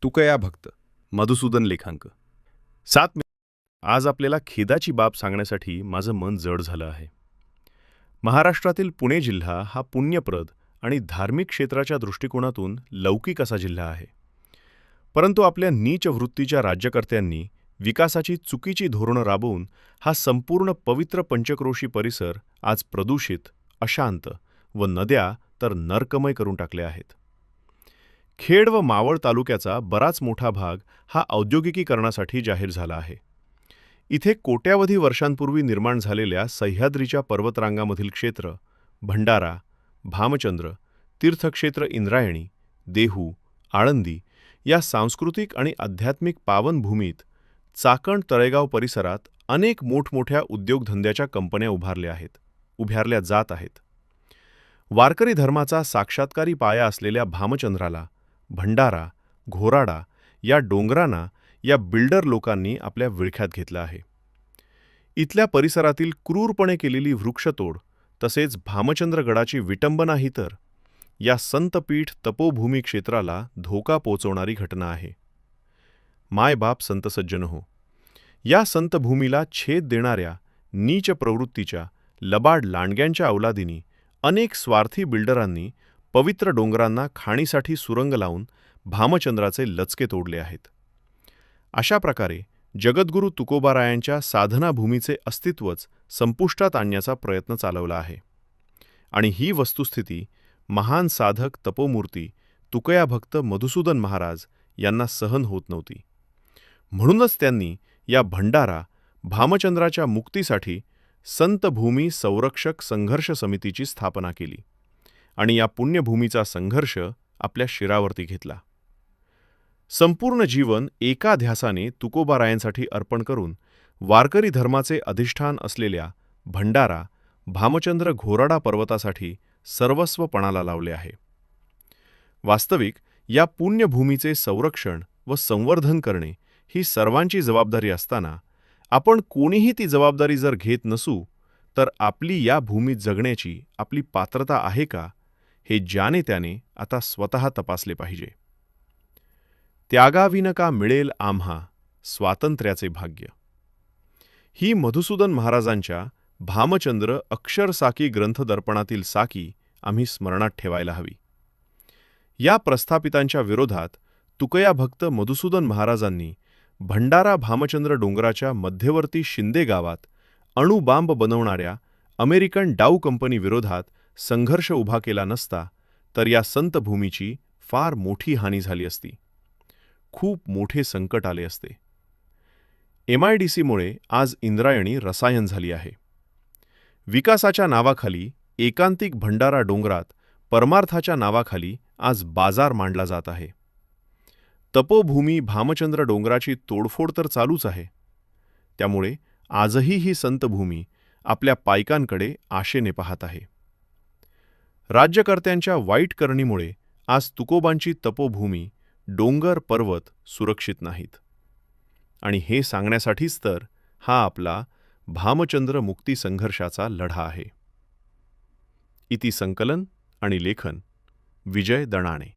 तुकया भक्त मधुसूदन लेखांक 7 आज आपल्याला खेदाची बाब सांगण्यासाठी माझं मन जड झालं आहे. महाराष्ट्रातील पुणे जिल्हा हा पुण्यप्रद आणि धार्मिक क्षेत्राच्या दृष्टिकोनातून लौकिक असा जिल्हा आहे. परंतु आपल्या नीच वृत्तीच्या राज्यकर्त्यांनी विकासाची चुकीची धोरणं राबवून हा संपूर्ण पवित्र पंचक्रोशी परिसर आज प्रदूषित, अशांत व नद्या तर नरकमय करून टाकले आहेत. खेड व मावळ तालुक्याचा बराच मोठा भाग हा औद्योगिकीकरणासाठी जाहीर झाला आहे. इथे कोट्यावधी वर्षांपूर्वी निर्माण झालेल्या सह्याद्रीच्या पर्वतरांगामधील क्षेत्र भंडारा, भामचंद्र, तीर्थक्षेत्र इंद्रायणी, देहू, आळंदी या सांस्कृतिक आणि आध्यात्मिक पावनभूमीत चाकण तळेगाव परिसरात अनेक मोठमोठ्या उद्योगधंद्याच्या कंपन्या उभारल्या जात आहेत. वारकरी धर्माचा साक्षात्कारी पाया असलेल्या भामचंद्राला भंडारा, घोराडा या डोंगरांना या बिल्डर लोकांनी आपल्या विळख्यात घेतलं आहे. इथल्या परिसरातील क्रूरपणे केलेली वृक्षतोड तसेच भामचंद्रगडाची विटंबनाही तर या संतपीठ तपोभूमी क्षेत्राला धोका पोचवणारी घटना आहे. मायबाप संत सज्जन हो, या संतभूमीला छेद देणाऱ्या नीच प्रवृत्तीच्या लबाड लांडग्यांच्या अवलादीनी अनेक स्वार्थी बिल्डरांनी पवित्र डोंगरांना खाणीसाठी सुरंग लावून भामचंद्राचे लचके तोडले आहेत. अशा प्रकारे जगद्गुरू तुकोबारायांच्या साधनाभूमीचे अस्तित्वच संपुष्टात आणण्याचा प्रयत्न चालवला आहे. आणि ही वस्तुस्थिती महान साधक तपोमूर्ती तुकया भक्त मधुसूदन महाराज यांना सहन होत नव्हती. म्हणूनच त्यांनी या भंडारा भामचंद्राच्या मुक्तीसाठी संतभूमी संरक्षक संघर्ष समितीची स्थापना केली आणि या पुण्यभूमीचा संघर्ष आपल्या शिरावरती घेतला. संपूर्ण जीवन एका ध्यासाने तुकोबारायांसाठी अर्पण करून वारकरी धर्माचे अधिष्ठान असलेल्या भंडारा भामचंद्र घोराडा पर्वतासाठी सर्वस्व पणाला लावले आहे. वास्तविक या पुण्यभूमीचे संरक्षण व संवर्धन करणे ही सर्वांची जबाबदारी असताना आपण कोणीही ती जबाबदारी जर घेत नसू तर आपली या भूमीत जगण्याची आपली पात्रता आहे का, हे ज्याने त्याने आता स्वतः तपासले पाहिजे. त्यागाविन का मिळेल आम्हा स्वातंत्र्याचे भाग्य, ही मधुसूदन महाराजांच्या भामचंद्र अक्षरसाकी ग्रंथदर्पणातील साकी आम्ही स्मरणात ठेवायला हवी. या प्रस्थापितांच्या विरोधात तुकया भक्त मधुसूदन महाराजांनी भंडारा भामचंद्र डोंगराच्या मध्यवर्ती शिंदे गावात अणुबांब बनवणाऱ्या अमेरिकन डाऊ कंपनी विरोधात संघर्ष उभा केला नसता तर या संतभूमीची फार मोठी हानी झाली असती. खूप मोठे संकट आले असते. MIDCमुळे आज इंद्रायणी रसायन झाली आहे. विकासाच्या नावाखाली एकांतिक भंडारा डोंगरात परमार्थाच्या नावाखाली आज बाजार मांडला जात आहे. तपोभूमी भामचंद्र डोंगराची तोडफोड तर चालूच आहे. त्यामुळे आजही ही संतभूमी आपल्या पायकांकडे आशेने पाहत आहे. राज्यकर्त्यांच्या वाईट करणीमुळे आज तुकोबांची तपोभूमी डोंगर पर्वत सुरक्षित नाहीत. आणि हे सांगण्यासाठीच तर हा आपला भामचंद्र मुक्ती संघर्षाचा लढा आहे. इति संकलन आणि लेखन विजय दणाणे.